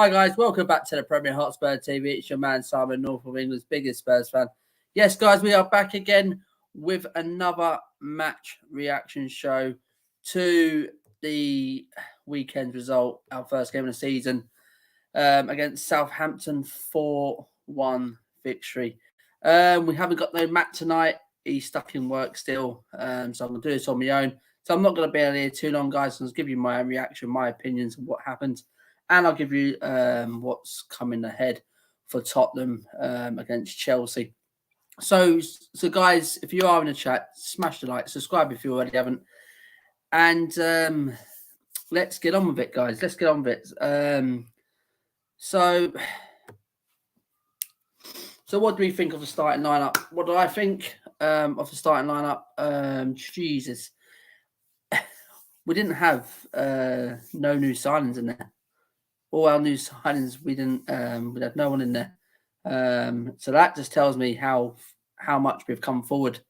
Hi guys, welcome back to the Premier Hotspur TV. It's your man Simon, North of England's biggest Spurs fan. Yes, guys, we are back again with another match reaction show to the weekend result, our first game of the season against Southampton 4-1 victory. We haven't got no Matt tonight. He's stuck in work still, so I'm going to do this on my own. So I'm not going to be here too long, guys. I'll just give you my reaction, my opinions of what happened. And I'll give you what's coming ahead for Tottenham against Chelsea. So guys, if you are in the chat, smash the like, subscribe if you already haven't. And let's get on with it, guys. Let's get on with it. So what do we think of the starting lineup? What do I think of the starting lineup? Jesus. We didn't have no new signings in there. All our new signings, we had no one in there. So that just tells me how much we've come forward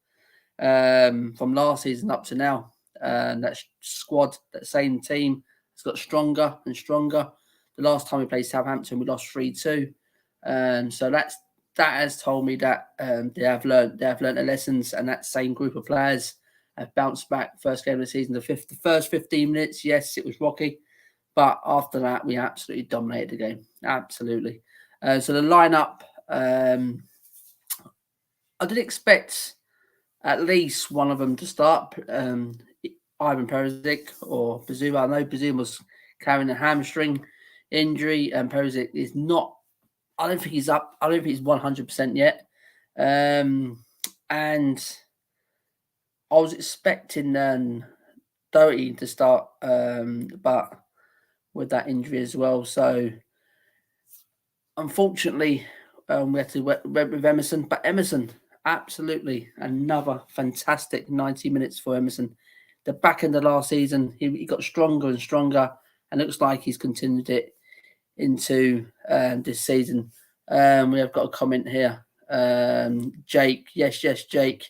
from last season up to now. That squad, that same team, has got stronger and stronger. The last time we played Southampton, we lost 3-2. So that has told me that they have learned their lessons, and that same group of players have bounced back. First game of the season, the first 15 minutes, yes, it was rocky, but after that, we absolutely dominated the game. Absolutely. So the lineup, I did expect at least one of them to start. Ivan Perisic or Bazuma. I know Bazuma was carrying a hamstring injury, and Perisic is not. I don't think he's up. I don't think he's 100% yet. And I was expecting Doherty to start, but with that injury as well. So unfortunately, we had to went with Emerson. But Emerson, absolutely another fantastic 90 minutes for Emerson. The back end of last season, he got stronger and stronger, and it looks like he's continued it into this season. We have got a comment here. Jake, yes, Jake.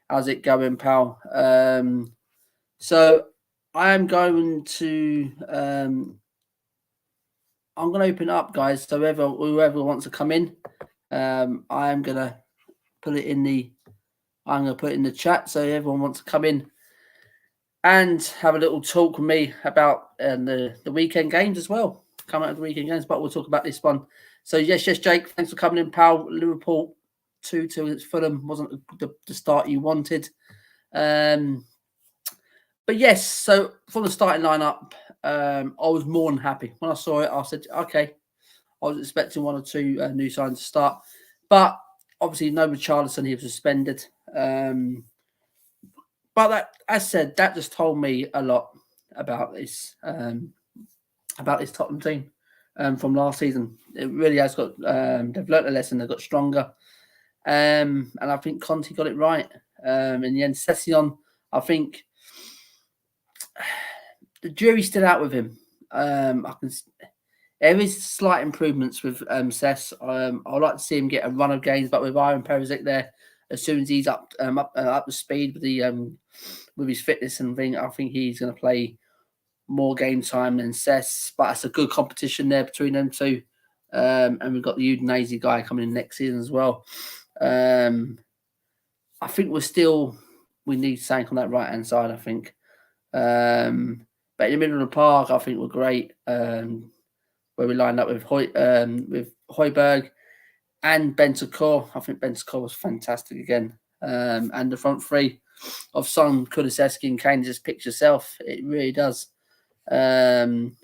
How's it going, pal? So I am going to I'm going to open up, guys. So whoever wants to come in, I'm going to put it in the chat. So everyone wants to come in and have a little talk with me about the weekend games as well. Come out of the weekend games, but we'll talk about this one. So yes, Jake. Thanks for coming in, pal. Liverpool 2-2 against Fulham wasn't the start you wanted. But yes, so from the starting lineup, I was more than happy. When I saw it, I said, okay, I was expecting one or two new signs to start. But obviously, no Richarlison, he was suspended. But that, as said, that just told me a lot about this Tottenham team from last season. It really has got, they've learnt a lesson, they've got stronger. And I think Conte got it right. In the end, Session, I think the jury's still out with him. There is slight improvements with Cess. I'd like to see him get a run of games, but with Ivan Perisic there, as soon as he's up to speed with his fitness and thing, I think he's going to play more game time than Cess. But it's a good competition there between them two. And we've got the Udinese guy coming in next season as well. I think we need something on that right hand side. I think. But in the middle of the park, I think we're great. Where we lined up with Højbjerg and Bentancur. I think Bentancur was fantastic again. And the front three of Son, Kulusevski, and Kane just picks yourself. It really does. And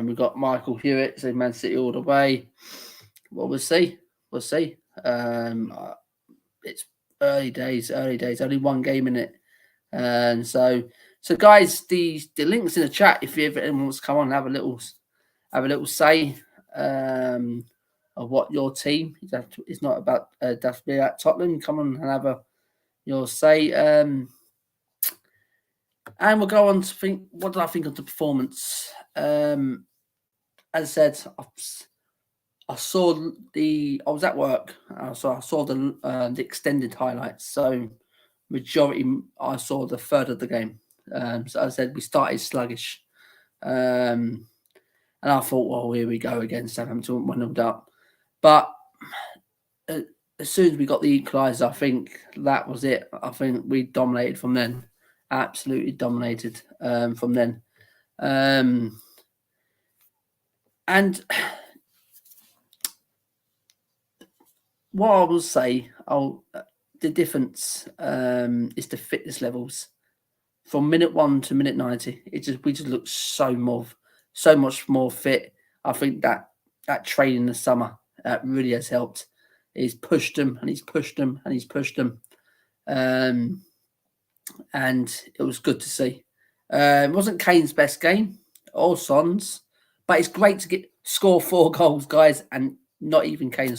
we've got Michael Hewitt, so Man City all the way. Well, we'll see. It's early days, only one game in it. And so guys, the links in the chat, if anyone wants to come on and have a little say of what your team, it's not about that's be at Tottenham, come on and have your say. And we'll go on to think, what did I think of the performance? As I said, I was at work, so I saw the extended highlights. So majority, I saw the third of the game. So as I said, we started sluggish. And I thought, well, here we go again. Southampton 1-0 up. But as soon as we got the equaliser, I think that was it. I think we dominated from then. Absolutely dominated from then. And what I will say, the difference is the fitness levels. From minute 1 to minute 90, we just look so much more fit. I think that training in the summer really has helped. He's pushed them and he's pushed them and he's pushed them, and it was good to see. It wasn't Kane's best game or Son's, but it's great to score 4 goals, guys, and not even Kane or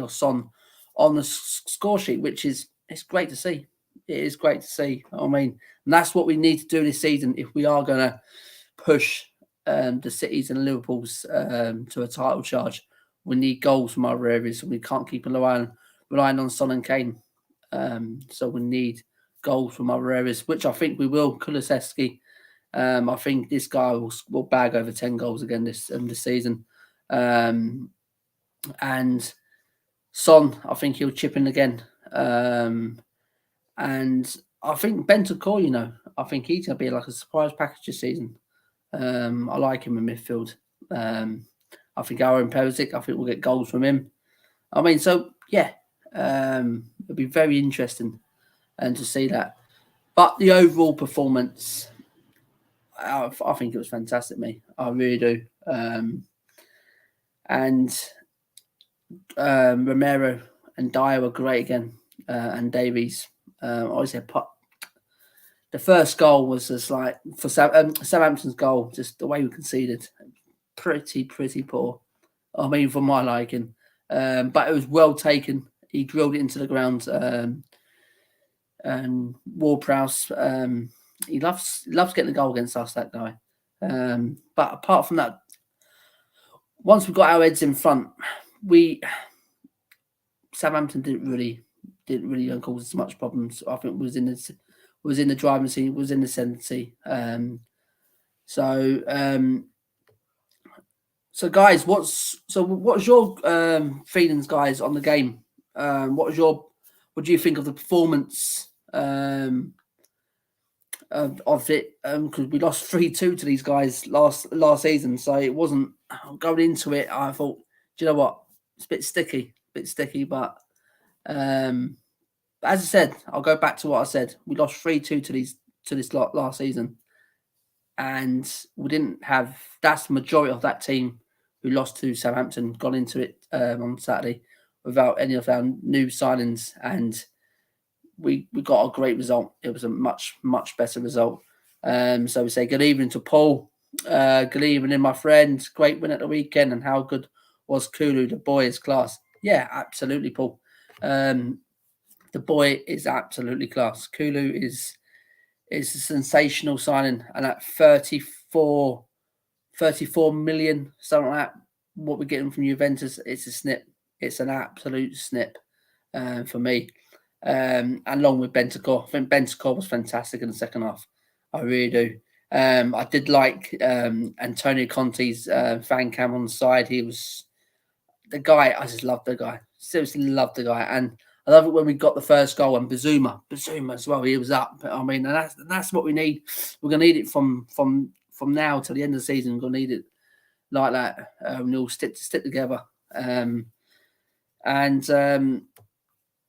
Son on the score sheet, which it's great to see. It is great to see. I mean, and that's what we need to do this season if we are going to push the Cities and Liverpool's to a title charge. We need goals from other areas, and we can't keep relying on Son and Kane. So we need goals from other areas, which I think we will. Kulusevski, I think this guy will bag over 10 goals again this season. And Son, I think he'll chip in again. And I think Bentancur, I think he's going to be like a surprise package this season. I like him in midfield. I think Aaron Perisic, I think we'll get goals from him. I mean, so, yeah, it'll be very interesting to see that. But the overall performance, I think it was fantastic, mate. I really do. And Romero and Dyer were great again, and Davies. Obviously, the first goal was just like for Southampton's goal, just the way we conceded, pretty poor. I mean, for my liking, but it was well taken. He drilled it into the ground, and Ward-Prowse, he loves getting the goal against us. That guy. But apart from that, once we got our heads in front, Southampton didn't really cause us much problems. I think was in the driving seat, was in the ascendancy. So guys, what's your feelings, guys, on the game? What do you think of the performance of it? Because we lost 3-2 to these guys last season, so it wasn't going into it. I thought, do you know what? It's a bit sticky, but as I said, I'll go back to what I said. We lost 3-2 to this last season, and we didn't have. That's the majority of that team who lost to Southampton gone into it on Saturday without any of our new signings, and we got a great result. It was a much better result. So we say good evening to Paul. Good evening, my friend. Great win at the weekend, and how good was Kulu? The boy is class. Yeah, absolutely, Paul. The boy is absolutely class. Kulu is a sensational signing, and at 34 million, something like that, what we're getting from Juventus, it's a snip. It's an absolute snip for me. And along with Bentancur, I think Bentancur was fantastic in the second half. I really do. I did like Antonio Conte's fan cam on the side. He was the guy. I just loved the guy. Seriously loved the guy. And I love it when we got the first goal, and Bazuma as well. He was up. I mean, and that's what we need. We're gonna need it from now till the end of the season. We're gonna need it like that. We all stick together.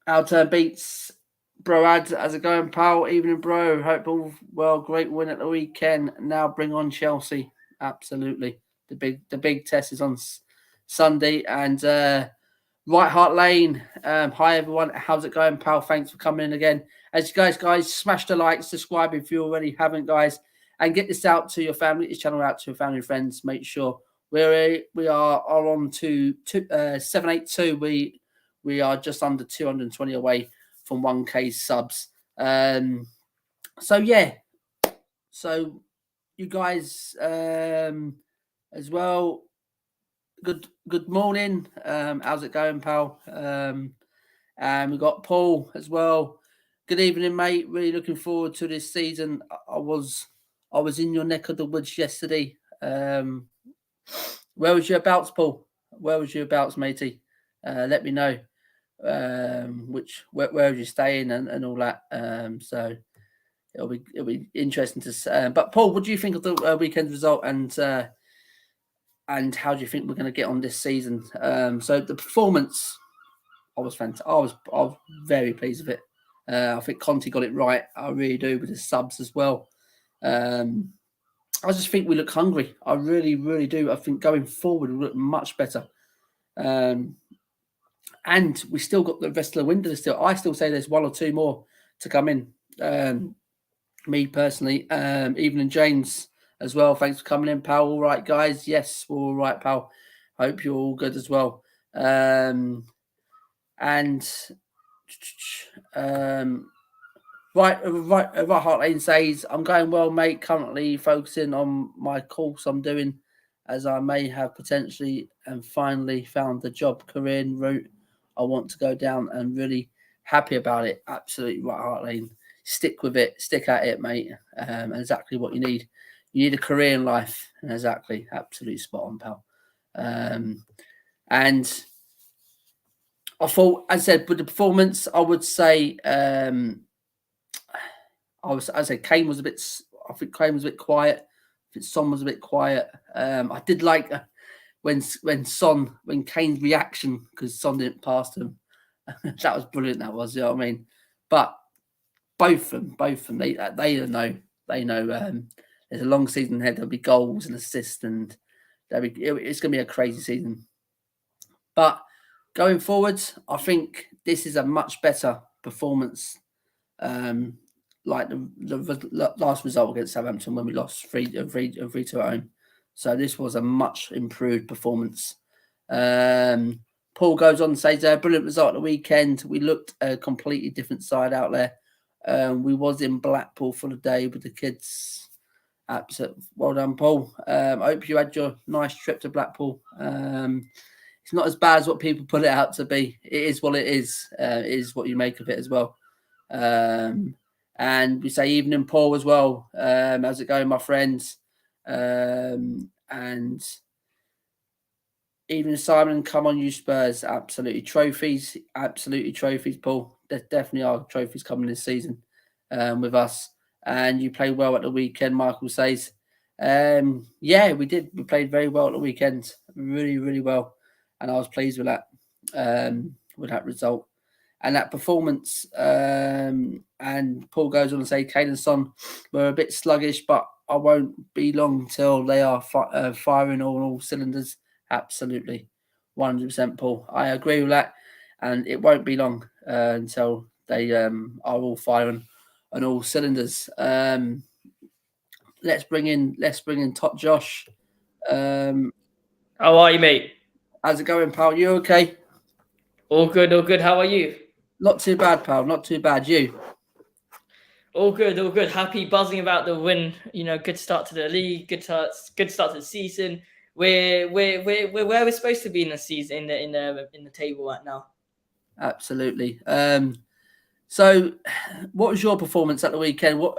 Our turn beats bro. How's it going, pal? Evening, bro. Hope all well. Great win at the weekend. Now bring on Chelsea. Absolutely. The big test is on Sunday, and. Right Heart Lane. Hi everyone. How's it going, pal? Thanks for coming in again. As you guys, smash the like, subscribe if you already haven't, guys, and get this out to your family. This channel out to your family and friends. Make sure we are on to 782. We are just under 220 away from 1K subs. So yeah. So you guys as well. Good morning. How's it going, pal? And we got Paul as well. Good evening, mate. Really looking forward to this season. I was in your neck of the woods yesterday. Where was you abouts, Paul? Where was you abouts, matey? Let me know. Where was you staying and all that. So it'll be interesting to see. But Paul, what do you think of the weekend result and how do you think we're going to get on this season? So the performance, I was fantastic. I was very pleased with it. I think Conte got it right. I really do with his subs as well. I just think we look hungry. I really, really do. I think going forward we look much better. And we still got the rest of the window still. I still say there's one or two more to come in. Me personally, Evening James as well. Thanks for coming in, pal. All right, guys. Yes, we're all right, pal. Hope you're all good as well. Right, Heart Lane says, I'm going well, mate. Currently focusing on my course I'm doing, as I may have potentially and finally found the job career route I want to go down and really happy about it. Absolutely right, Heart Lane. Stick with it. Stick at it, mate. Exactly what you need. You need a career in life. Exactly. Absolutely spot on, pal. And I thought, as I said, with the performance, I would say, I'd say Kane was a bit. I think Kane was a bit quiet. I think Son was a bit quiet. I did like when Kane's reaction because Son didn't pass him. That was brilliant. That was, you know what I mean. But both of them, they know. They know. There's a long season ahead. There'll be goals and assists, and it's going to be a crazy season. But going forward, I think this is a much better performance. Like the last result against Southampton when we lost 3-2 at home. So this was a much improved performance. Paul goes on and says, brilliant result at the weekend. We looked a completely different side out there. We was in Blackpool for the day with the kids. Absolutely. Well done, Paul. I hope you had your nice trip to Blackpool. It's not as bad as what people put it out to be. It is what it is. It is what you make of it as well. And we say evening, Paul, as well. How's it going, my friends? And evening, Simon. Come on, you Spurs. Absolutely. Trophies, Paul. There definitely are trophies coming this season with us. And you played well at the weekend, Michael says. Yeah, we did. We played very well at the weekend. Really, really well. And I was pleased with that result. And that performance, and Paul goes on to say, Kane and Son were a bit sluggish, but I won't be long till they are firing on all cylinders. Absolutely, 100%, Paul. I agree with that, and it won't be long until they are all firing on all cylinders. Let's bring in Top Josh. How are you, mate? How's it going, pal? You okay? All good, all good. How are you? Not too bad, pal. Not too bad. You? All good, all good. Happy, buzzing about the win. You know, good start to the league. Good start to the season. We're where we're supposed to be in the season, in the table right now. Absolutely. So, what was your performance at the weekend? What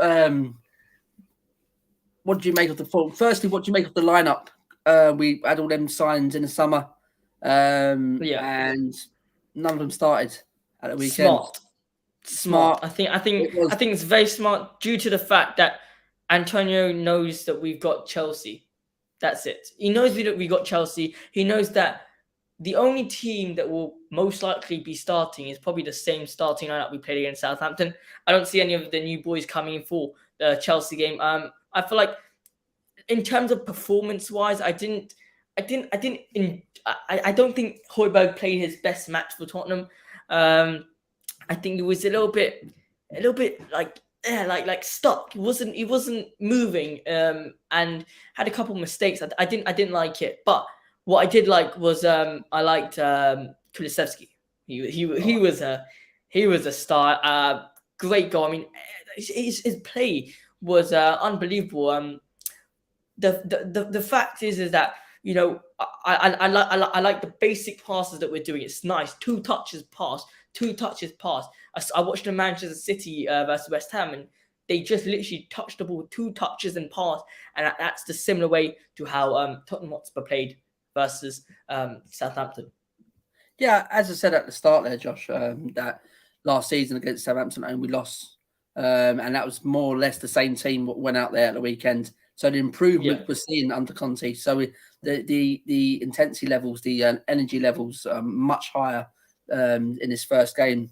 did you make of the fall? Firstly, what did you make of the lineup? We had all them signs in the summer, and none of them started at the weekend. Smart. I think it's very smart due to the fact that Antonio knows that we've got Chelsea. That's it. He knows we got Chelsea. He knows that the only team that will most likely be starting is probably the same starting lineup we played against Southampton. I don't see any of the new boys coming in for the Chelsea game. I feel like in terms of performance-wise, I don't think Højbjerg played his best match for Tottenham. I think it was a little bit like stuck. He wasn't moving, and had a couple of mistakes. I didn't like it, but what I did like was I liked Kulusevski. He was a star. Great goal. I mean, his play was unbelievable. The fact is that, I like the basic passes that we're doing. It's nice, 2 touches pass 2 touches past. I watched the Manchester City versus West Ham, and they just literally touched the ball 2 touches and passed, and that's the similar way to how Tottenham Hotspur played versus Southampton. Yeah, as I said at the start there, Josh, that last season against Southampton and we lost, and that was more or less the same team that went out there at the weekend. So the improvement we're seeing under Conte. So the intensity levels, the energy levels are much higher in this first game.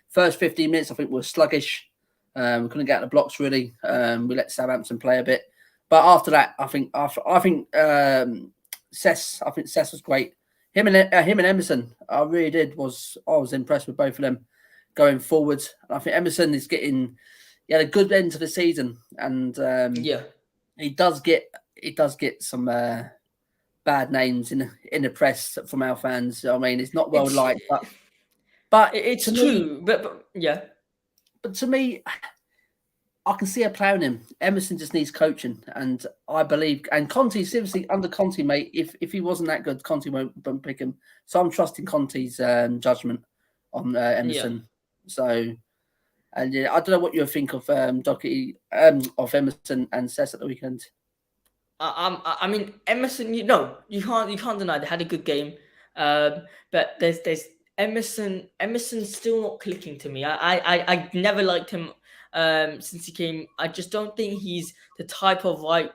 First 15 minutes, I think, were sluggish. We couldn't get out the blocks really. We let Southampton play a bit, but after that, I think Cess was great. Him and Emerson, I really did. I was impressed with both of them going forward. And I think Emerson is he had a good end to the season, and he does get some bad names in the press from our fans. I mean, it's not well liked, but it's true. But to me, I can see a player in him. Emerson just needs coaching, and I believe. And Conte, seriously, under Conte, mate, if he wasn't that good, Conte won't pick him. So I'm trusting Conte's judgment on Emerson. So, and I don't know what you think of Doherty, of Emerson and Cess at the weekend. I mean, Emerson. You can't deny they had a good game. But there's Emerson. Emerson's still not clicking to me. I never liked him. Since he came, I just don't think he's the type of right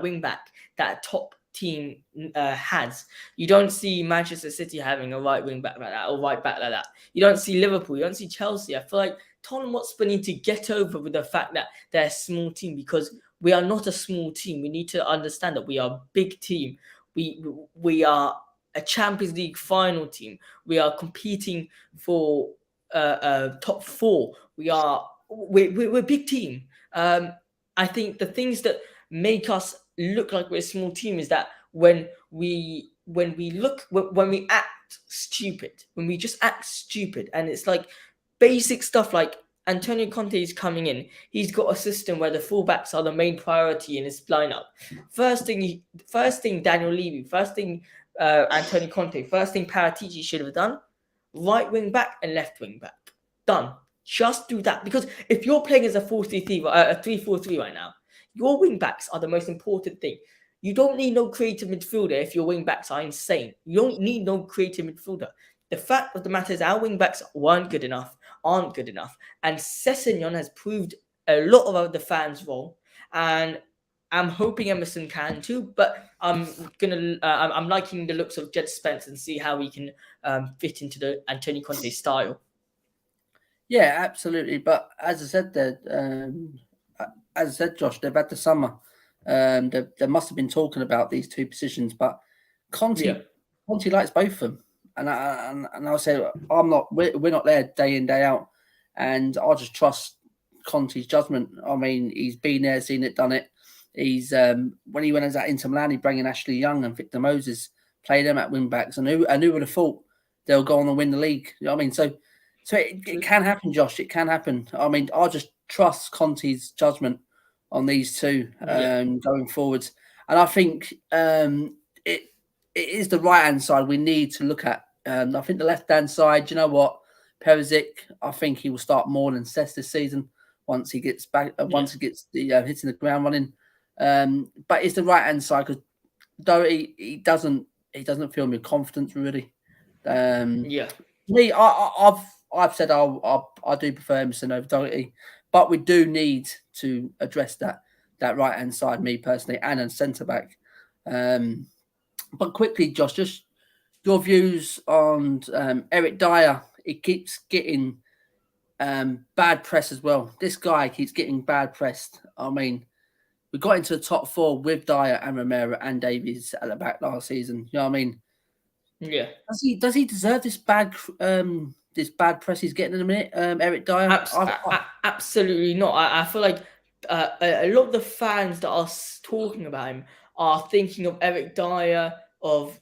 wing back that a top team has. You don't see Manchester City having a right wing back like that or right back like that. You don't see Liverpool. You don't see Chelsea. I feel like Tottenham Hotspur need to get over with the fact that they're a small team, because we are not a small team. We need to understand that we are a big team. We are a Champions League final team. We are competing for top 4. We're a big team. I think the things that make us look like we're a small team is that when we act stupid, when we just act stupid, and it's like basic stuff like Antonio Conte is coming in. He's got a system where the fullbacks are the main priority in his lineup. First thing Daniel Levy, first thing Antonio Conte, first thing Paratici should have done: right wing back and left wing back. Done. Just do that, because if you're playing as a 4-3-3, a 3-4-3 right now, your wing backs are the most important thing. You don't need no creative midfielder if your wing backs are insane. You don't need no creative midfielder. The fact of the matter is our wing backs aren't good enough, and Sessegnon has proved a lot of the fans wrong, and I'm hoping Emerson can too. But I'm liking the looks of Jed Spence and see how he can fit into the Antonio Conte style. Yeah, absolutely. But as I said, Josh, they've had the summer. They must have been talking about these 2 positions, but Conte likes both of them. And I'll say we're not there day in, day out, and I'll just trust Conte's judgment. I mean, he's been there, seen it, done it. He's when he went as at Inter Milan, he brought in Ashley Young and Victor Moses, played them at wing backs, and who would have thought they'll go on and win the league? You know what I mean? So it can happen, Josh. It can happen. I mean, I'll just trust Conte's judgment on these 2 going forward. And I think it is the right-hand side we need to look at. I think the left-hand side, you know what? Perisic, I think he will start more than Cess this season once he gets back, once he gets the hitting the ground running. But it's the right-hand side, because Doherty, he doesn't feel me with confidence, really. Me, I've said I do prefer Emerson over Doherty, but we do need to address that right hand side, me personally, and a centre back. But quickly, Josh, just your views on Eric Dyer. He keeps getting bad press as well. This guy keeps getting bad pressed. I mean, we got into the top 4 with Dyer and Romero and Davies at the back last season. You know what I mean? Yeah. Does he deserve this bad press he's getting in a minute, Eric Dyer? Absolutely not. I feel like a lot of the fans that are talking about him are thinking of Eric Dyer of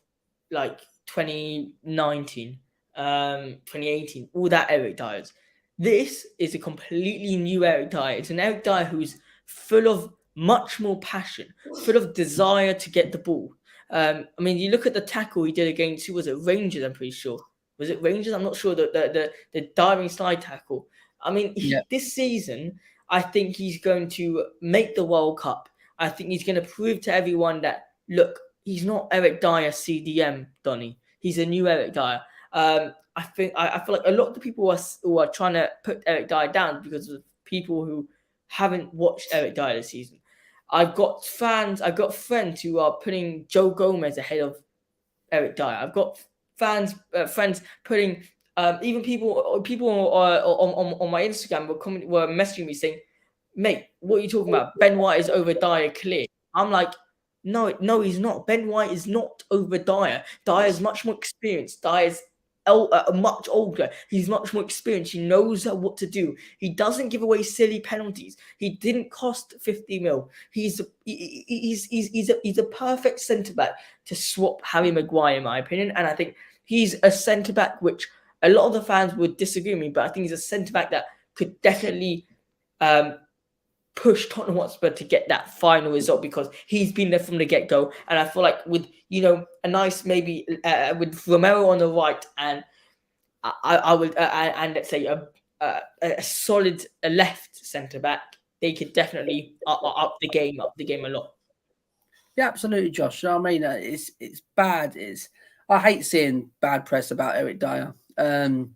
like 2019, 2018, all that Eric Dyers. This is a completely new Eric Dyer. It's an Eric Dyer who's full of much more passion, full of desire to get the ball. I mean, you look at the tackle he did against, who was it, Rangers, I'm pretty sure. Was it Rangers? I'm not sure. The diving slide tackle. I mean, Yeah, this season, I think he's going to make the World Cup. I think he's going to prove to everyone that, look, he's not Eric Dyer CDM, Donny. He's a new Eric Dyer. I feel like a lot of the people who are trying to put Eric Dyer down because of people who haven't watched Eric Dyer this season. I've got friends who are putting Joe Gomez ahead of Eric Dyer. I've got friends putting even people on my Instagram were messaging me saying, "Mate, what are you talking about? Ben White is over Dyer clear." I'm like, no, he's not. Ben White is not over Dyer. Dyer's much more experienced. Dyer's much older. He's much more experienced. He knows what to do. He doesn't give away silly penalties. He didn't cost 50 mil. He's a perfect centre back to swap Harry Maguire, in my opinion. And I think he's a centre back which a lot of the fans would disagree with me, but I think he's a centre back that could definitely push Tottenham Hotspur to get that final result because he's been there from the get-go. And I feel like with, a nice maybe with Romero on the right and I would and let's say a solid left centre-back, they could definitely up the game a lot. yeah, absolutely, Josh. You know what I mean? It's bad. I hate seeing bad press about Eric Dyer. And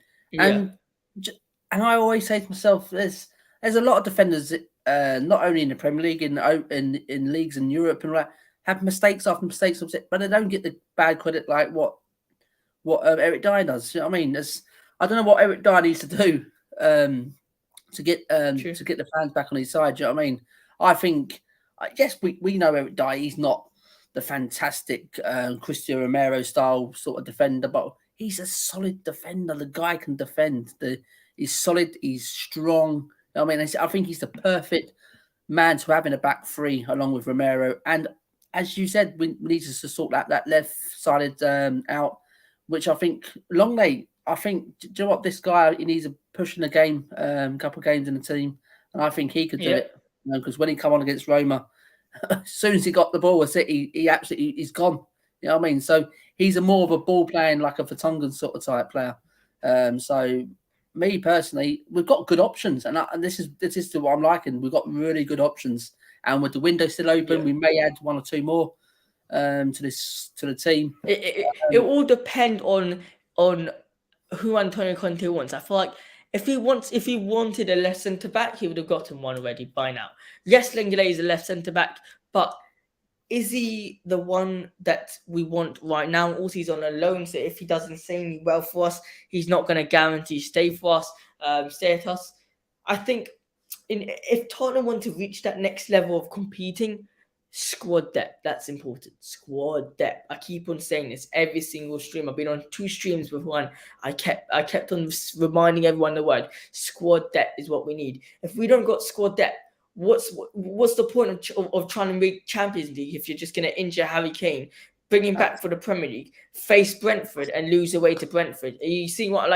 I always say to myself, there's a lot of defenders, not only in the Premier League, in leagues in Europe, and have mistakes after mistakes, but they don't get the bad credit like what Eric Dyer does. You know what I mean? I don't know what Eric Dyer needs to do to get the fans back on his side. Do you know what I mean? I think, yes, we know Eric Dyer. He's not the fantastic Cristiano Romero style sort of defender, but he's a solid defender. The guy can defend. He's solid. He's strong. I mean, I think he's the perfect man to have in a back three along with Romero. And as you said, we need to sort that left-sided out, which I think Longley. I think, do you know what, this guy, he needs a push in the game, couple of games in the team, and I think he could do it. Because when he come on against Roma, as soon as he got the ball with City, he's gone. You know what I mean? So he's more of a ball playing, like a Vertonghen sort of type player. So me personally, we've got good options, and this is what I'm liking. We've got really good options, and with the window still open, we may add one or two more to the team. It all depend on who Antonio Conte wants. I feel like if he wanted a left centre back, he would have gotten one already by now. Yes, Lenglet is a left centre back, but is he the one that we want right now? Also, he's on a loan, so if he does insanely well for us, he's not going to guarantee stay at us. I think if Tottenham want to reach that next level of competing, squad depth, that's important. Squad depth. I keep on saying this every single stream. I've been on 2 streams with one. I kept on reminding everyone the word squad depth is what we need. If we don't got squad depth, what's the point of trying to make Champions League if you're just going to injure Harry Kane, bring him back for the Premier League, face Brentford and lose away to Brentford? Are you seeing what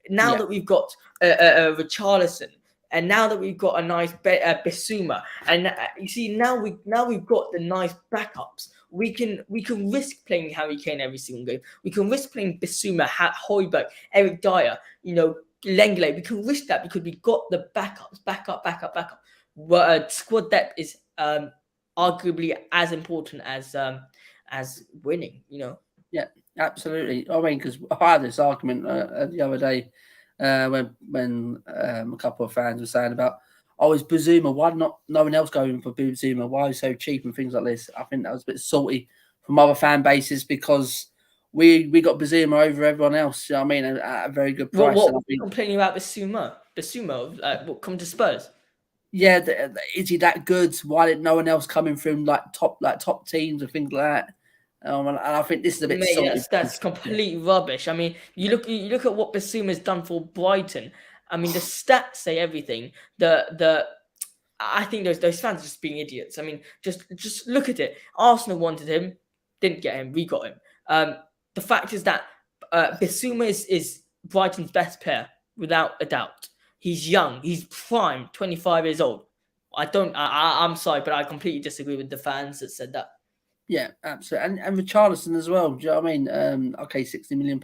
now that we've got Richarlison? And now that we've got a nice Bissouma, and you see now we've got the nice backups. We can risk playing Harry Kane every single game. We can risk playing Bissouma, Højbjerg, Eric Dyer, Lenglet. We can risk that because we've got the backups, backup. Squad depth is arguably as important as winning. Yeah, absolutely. I mean, because I had this argument the other day. When a couple of fans were saying about, is Bissouma, why not no one else going for Bissouma? Why is he so cheap and things like this? I think that was a bit salty from other fan bases because we got Bissouma over everyone else. You know what I mean, at a very good price. What are you complaining about Bissouma? What come to Spurs? Yeah, is he that good? Why did no one else coming from top teams and things like that? And I think this is a bit salty. That's complete rubbish. I mean, you look at what Bissouma's done for Brighton. I mean, the stats say everything. I think those fans are just being idiots. I mean, just look at it. Arsenal wanted him, didn't get him. We got him. The fact is that Bissouma is Brighton's best player without a doubt. He's young. He's prime, 25 years old. I'm sorry, but I completely disagree with the fans that said that. Yeah, absolutely. And Richarlison as well. Do you know what I mean? Okay, £60 million.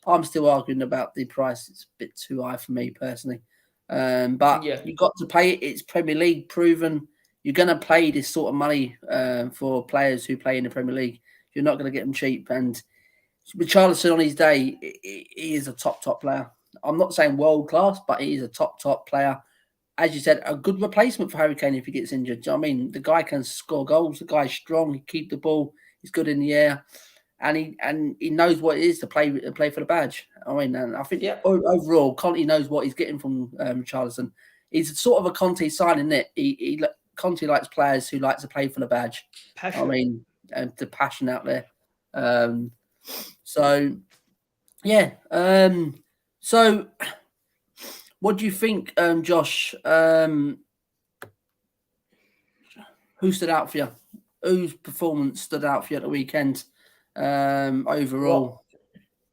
I'm still arguing about the price. It's a bit too high for me personally. But Yeah. you got to pay it. It's Premier League proven. You're going to pay this sort of money for players who play in the Premier League. You're not going to get them cheap. And Richarlison on his day, he is a top player. I'm not saying world class, but he is a top player. As you said, a good replacement for Harry Kane if he gets injured. Do you know what I mean? The guy can score goals. The guy's strong. He keep the ball. He's good in the air, and he knows what it is to play for the badge. I mean, and I think overall, Conte knows what he's getting from Richarlison. He's sort of a Conte signing it. Conte likes players who like to play for the badge. Passion. I mean, the passion out there. So, yeah. So, what do you think, Josh? Who stood out for you? Whose performance stood out for you at the weekend? Overall, Well,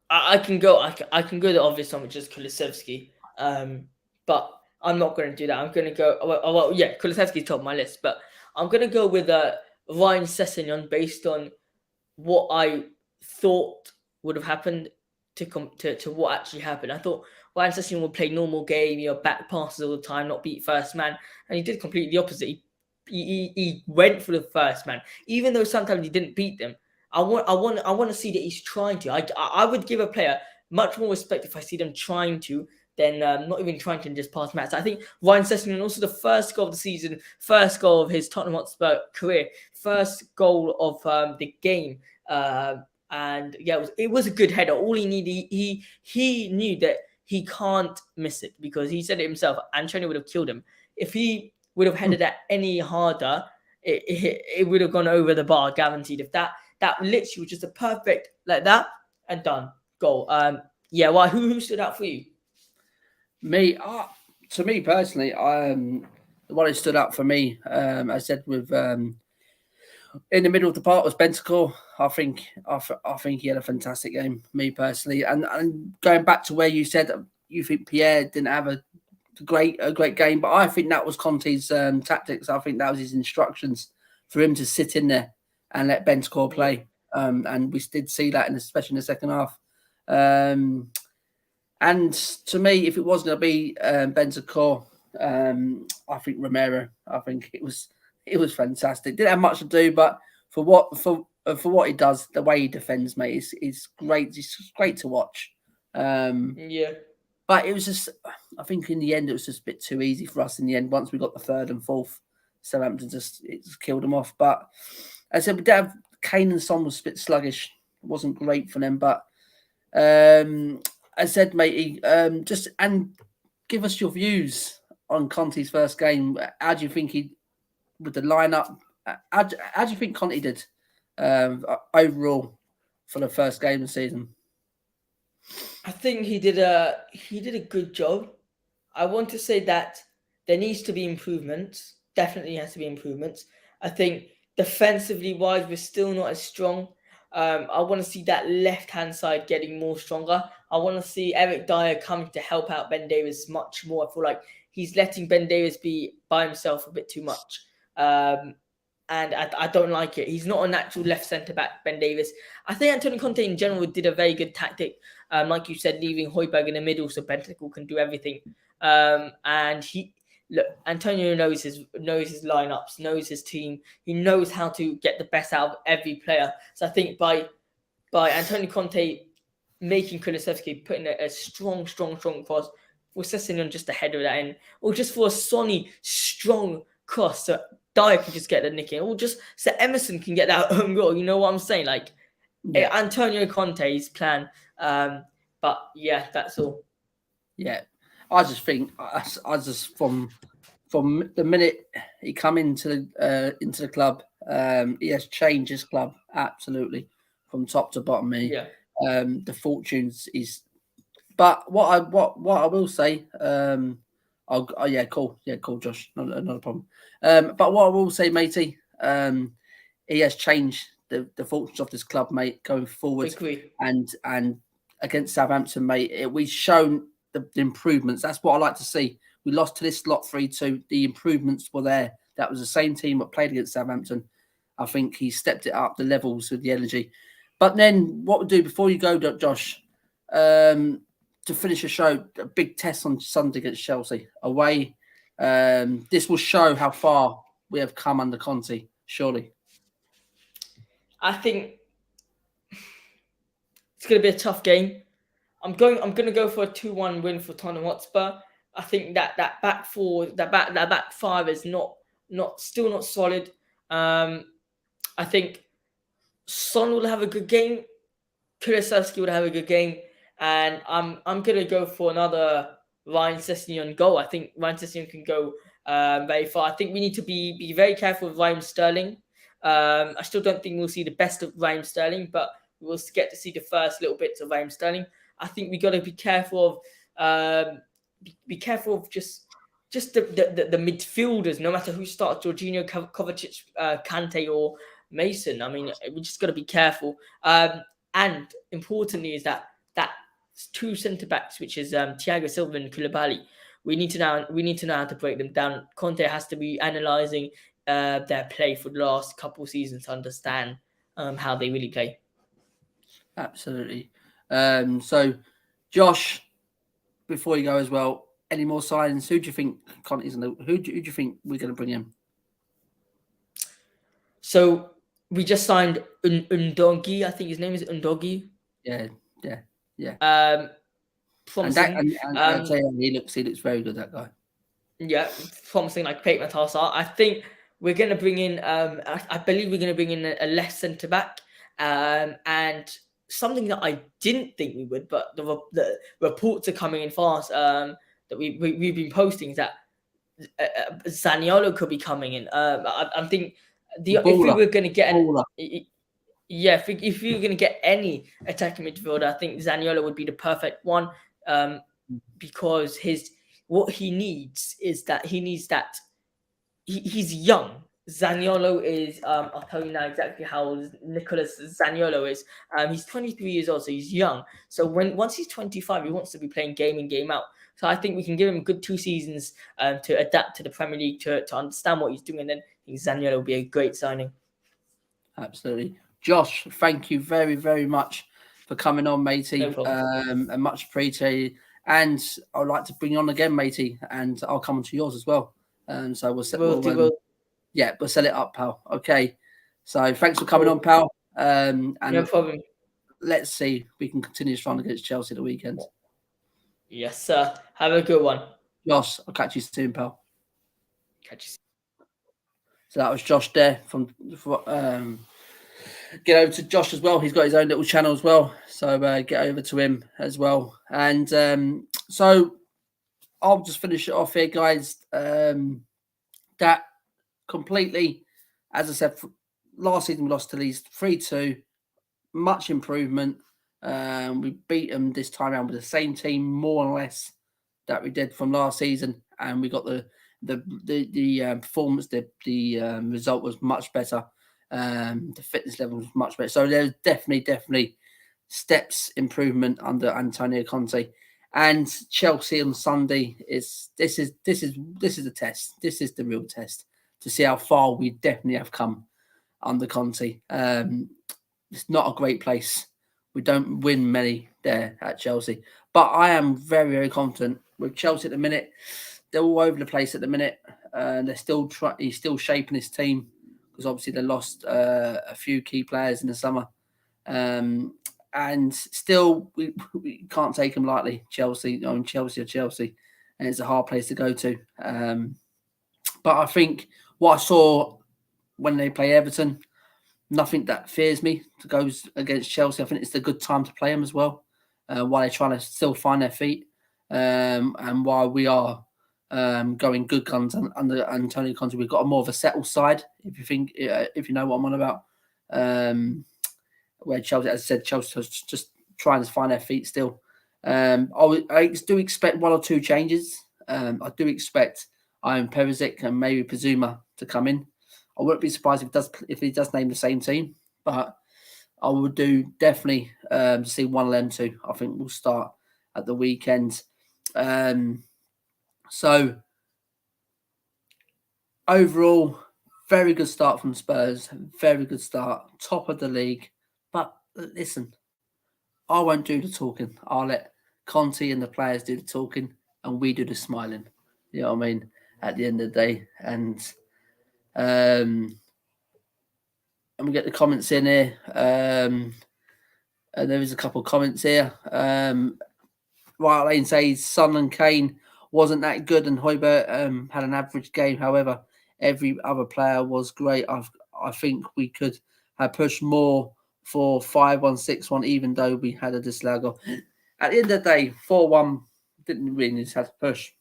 I can go. I can go the obvious one, which is Kulusevski. But I'm not going to do that. I'm going to go. Well, yeah, Kulusevski's top of my list, but I'm going to go with Ryan Sessegnon based on what I thought would have happened to what actually happened. I thought Ryan Sessegnon would play normal game, back passes all the time, not beat first man, and he did completely the opposite. He went for the first man, even though sometimes he didn't beat them. I want to see that he's trying to. I would give a player much more respect if I see them trying to than not even trying to just pass Matt. So I think Ryan Sessegnon, also the first goal of the season, first goal of his Tottenham Hotspur career, first goal of the game. And yeah, it was a good header. All he needed, he knew that he can't miss it because he said it himself. Antonio would have killed him if he would have headed that any harder. It would have gone over the bar, guaranteed. If that literally was just a perfect like that and done goal. Yeah. Well, who stood out for you? Me. To me personally, the one who stood out for me, I said with in the middle of the park was Bentancur. I think he had a fantastic game. Me personally, and going back to where you said you think Pierre didn't have a great game, but I think that was Conte's tactics. I think that was his instructions for him to sit in there and let Bentancur play. And we did see that, especially in the second half. And to me, if it was going to be Bentancur, I think Romero. I think it was fantastic. Didn't have much to do, but for what he does, the way he defends, mate, is great. It's great to watch. Yeah. But it was just, I think in the end, it was just a bit too easy for us in the end. Once we got the third and fourth, Southampton just killed them off. But as I said, we did have Kane and Son was a bit sluggish. It wasn't great for them. But as I said, matey, just and give us your views on Conte's first game. How do you think with the lineup? How do you think Conte did overall for the first game of the season? I think he did a good job. I want to say that there needs to be improvements. Definitely has to be improvements. I think defensively wise, we're still not as strong. I want to see that left-hand side getting more stronger. I want to see Eric Dyer coming to help out Ben Davies much more. I feel like he's letting Ben Davies be by himself a bit too much. And I don't like it. He's not a natural left centre-back, Ben Davies. I think Antonio Conte in general did a very good tactic. Like you said, leaving Højbjerg in the middle so Bentancur can do everything. And Antonio knows his lineups, knows his team. He knows how to get the best out of every player. So I think by Antonio Conte making Kulusevski, putting a strong cross, for Sessegnon just ahead of that end, or just for a Sonny strong cross so Dyer can just get the nick in, or just so Emerson can get that own goal. You know what I'm saying? Like Antonio Conte's plan. But yeah, that's all. Yeah, I just think I just from the minute he come into the club, he has changed his club absolutely from top to bottom. Yeah. The fortunes is, but what I will say, cool, Josh, not a problem. But what I will say, matey, he has changed the fortunes of this club, mate, going forward. Agree. And against Southampton, mate, we've shown the improvements. That's what I like to see. We lost to this lot 3-2. The improvements were there. That was the same team that played against Southampton. I think he stepped it up, the levels with the energy. But then what we do before you go, Josh, to finish the show, a big test on Sunday against Chelsea away. This will show how far we have come under Conte, surely. I think it's going to be a tough game. I'm going to go for a 2-1 win for Tottenham Hotspur. I think that back four, that back five is still not solid. I think Son will have a good game. Kulusevski would have a good game, and I'm gonna go for another Ryan Sessegnon goal. I think Ryan Sessegnon can go very far. I think we need to be very careful with Raheem Sterling. I still don't think we'll see the best of Raheem Sterling, but we'll get to see the first little bits of Raheem Sterling. I think we got to be careful of just the midfielders. No matter who starts, Jorginho, Kovacic, Kante, or Mason. I mean, we just got to be careful. And importantly, is that two centre backs, which is Thiago Silva and Koulibaly. We need to know how to break them down. Conte has to be analysing their play for the last couple of seasons to understand how they really play. Absolutely. So, Josh, before you go as well, any more signings? Who do you think Conte's who do you think we're going to bring in? So we just signed Undogi. I think his name is Undogi. Yeah. Promising. I'll tell you, he looks very good, that guy. Yeah, promising like Pate Matassa. I think we're going to bring in. I believe we're going to bring in a left centre back. And something that I didn't think we would, but the reports are coming in fast. That we've been posting is that Zaniolo could be coming in. I think if we were going to get if we were going to get any attacking midfielder, I think Zaniolo would be the perfect one. Because what he needs is that he's young. Zaniolo is I'll tell you now exactly how old Nicolas Zaniolo is. He's 23 years old, so he's young. So once he's 25, he wants to be playing game in, game out. So I think we can give him a good 2 seasons to adapt to the Premier League, to understand what he's doing, and then I think Zaniolo will be a great signing. Absolutely. Josh, thank you very, very much for coming on, matey. No problem. And much appreciated. And I'd like to bring you on again, matey, and I'll come on to yours as well. So we'll set it up, pal. Okay. So thanks for coming on, pal. And no problem. Let's see if we can continue strong against Chelsea the weekend. Yes, sir. Have a good one. Josh, I'll catch you soon, pal. Catch you soon. So that was Josh there from get over to Josh as well. He's got his own little channel as well. So get over to him as well. And so I'll just finish it off here, guys. That completely, as I said, last season we lost to Leeds 3-2. Much improvement. We beat them this time around with the same team, more or less, that we did from last season. And we got the performance, the result was much better. The fitness level was much better. So there's definitely steps improvement under Antonio Conte. And Chelsea on Sunday this is a test. This is the real test to see how far we definitely have come under Conte. It's not a great place. We don't win many there at Chelsea, but I am very, very confident with Chelsea at the minute. They're all over the place at the minute. He's still shaping his team because obviously they lost a few key players in the summer. And still, we can't take them lightly. Chelsea, Chelsea, and it's a hard place to go to. But I think what I saw when they play Everton, nothing that fears me to go against Chelsea. I think it's a good time to play them as well, while they're trying to still find their feet, and while we are going good guns under Antonio Conte. We've got more of a settled side, if you know what I'm on about. Where Chelsea, as I said, Chelsea was just trying to find their feet still. I do expect 1 or 2 changes. I do expect Ivan Perisic and maybe Pazuma to come in. I wouldn't be surprised if he does name the same team, but I would do definitely see one of them two. I think we'll start at the weekend. So overall, very good start from Spurs. Very good start, top of the league. But listen, I won't do the talking. I'll let Conte and the players do the talking, and we do the smiling. You know what I mean? At the end of the day, um, and we get the comments in here. And there is a couple of comments here. Right Lane says Son and Kane wasn't that good, and Højbjerg had an average game. However, every other player was great. I think we could have pushed more for 5-1, 6-1, even though we had a disallowed goal. At the end of the day, 4-1 didn't really just have to push.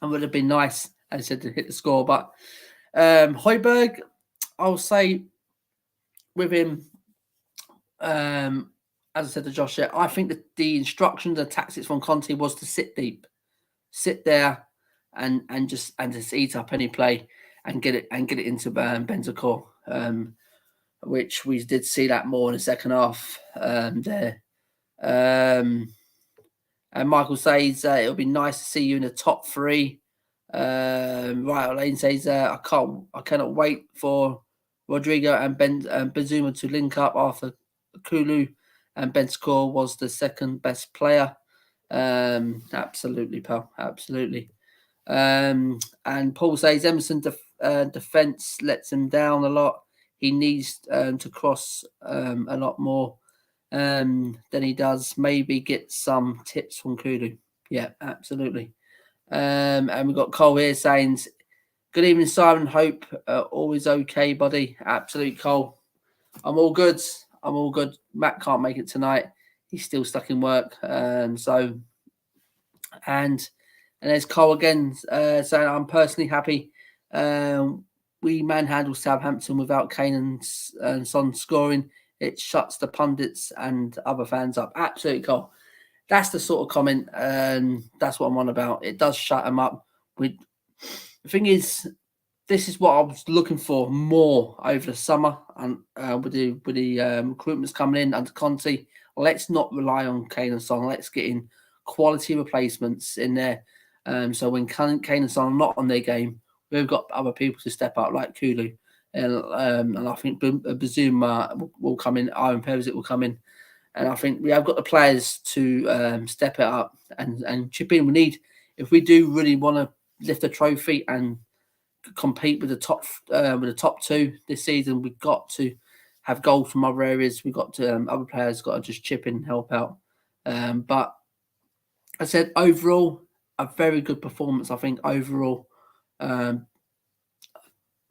It would have been nice, as I said, to hit the score. But Højbjerg, I'll say with him, as I said to Josh, I think that the instructions, the tactics from Conte was to sit deep, sit there, and just eat up any play and get it into Bentancur, which we did see that more in the second half there. And Michael says it'll be nice to see you in the top three. Right, Lane says I cannot wait for Rodrigo and Benzema to link up after Kulu and Bentancur was the second best player. Absolutely, pal. Absolutely. And Paul says Emerson defense lets him down a lot. He needs to cross a lot more than he does. Maybe get some tips from Kulu. Yeah, absolutely. And we've got Cole here saying, good evening, Simon. Hope always okay, buddy. Absolute Cole. I'm all good. I'm all good. Matt can't make it tonight. He's still stuck in work. And there's Cole again saying, I'm personally happy. We manhandled Southampton without Kane and Son scoring. It shuts the pundits and other fans up. Absolutely, Cole. That's the sort of comment. That's what I'm on about. It does shut them up. The thing is, this is what I was looking for more over the summer, and with the recruitments coming in under Conte. Let's not rely on Kane and Son. Let's get in quality replacements in there. So when Kane and Son are not on their game, we've got other people to step up like Kulu, and I think Bazuma will come in. Iron Perisic will come in, and I think we have got the players to step it up and chip in. We need, if we do really want to lift a trophy and compete with the top two this season, we've got to have goals from other areas. We've got to other players got to just chip in and help out. But I said overall a very good performance. I think overall,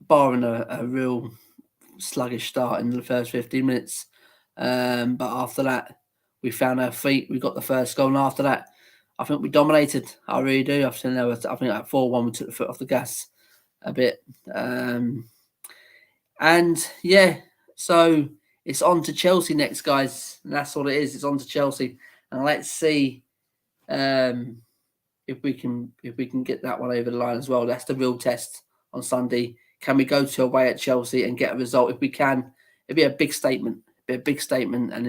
barring a real sluggish start in the first 15 minutes, but after that we found our feet. We got the first goal, and after that, I think we dominated. I really do. I think at 4-1 we took the foot off the gas a bit, and yeah, so it's on to Chelsea next, guys, and that's all it is. It's on to Chelsea, and let's see if we can get that one over the line as well. That's the real test on Sunday. Can we go to away at Chelsea and get a result? If we can, it'd be a big statement. And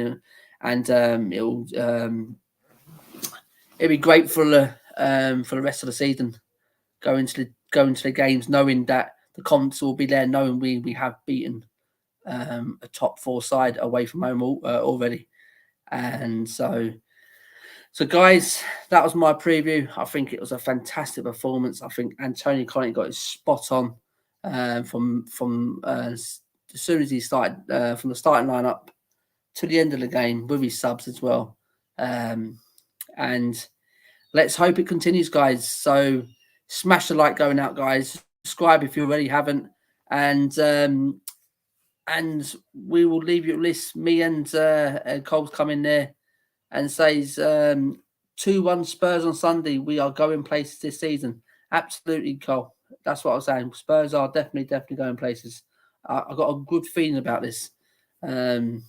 it'll be great for the rest of the season. Going to the games, knowing that the confidence will be there, knowing we have beaten a top four side away from home already. And so guys, that was my preview. I think it was a fantastic performance. I think Antonio Conte got it spot on from as soon as he started, from the starting lineup to the end of the game with his subs as well. And let's hope it continues, guys. So smash the like going out, guys. Subscribe if you already haven't, and we will leave you a list. Me and Cole's come in there and says 2-1 Spurs on Sunday. We are going places this season. Absolutely, Cole. That's what I was saying. Spurs are definitely going places. I've got a good feeling about this. And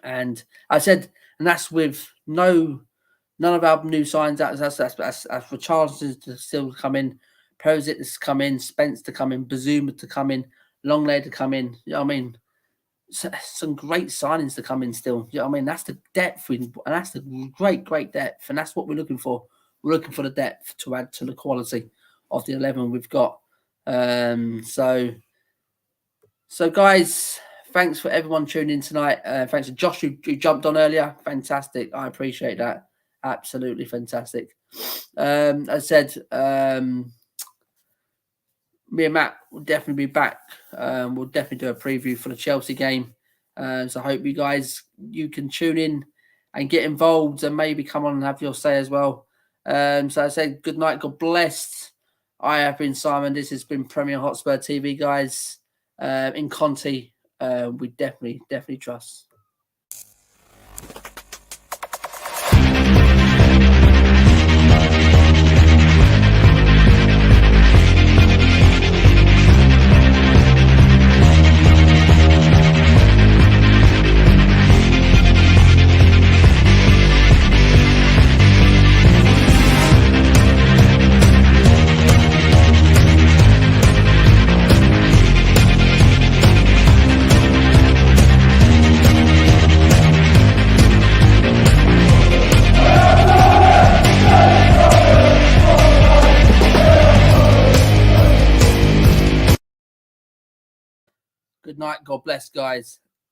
I said, and that's with none of our new signs. That's for Charles to still come in, Perisic to come in, Spence to come in, Bazuma to come in, Longley to come in. You know what I mean? Some great signings to come in still. You know what I mean? That's the depth, and that's the great depth, and that's what we're looking for. We're looking for the depth to add to the quality of the 11 we've got. So guys, thanks for everyone tuning in tonight. Thanks to Josh who jumped on earlier. Fantastic. I appreciate that. Absolutely fantastic. As I said, me and Matt will definitely be back. We'll definitely do a preview for the Chelsea game. So I hope you can tune in and get involved and maybe come on and have your say as well. So I say good night. God bless. I have been Simon. This has been Premier Hotspur TV, guys. In Conte, we definitely trust. Good night. God bless, guys.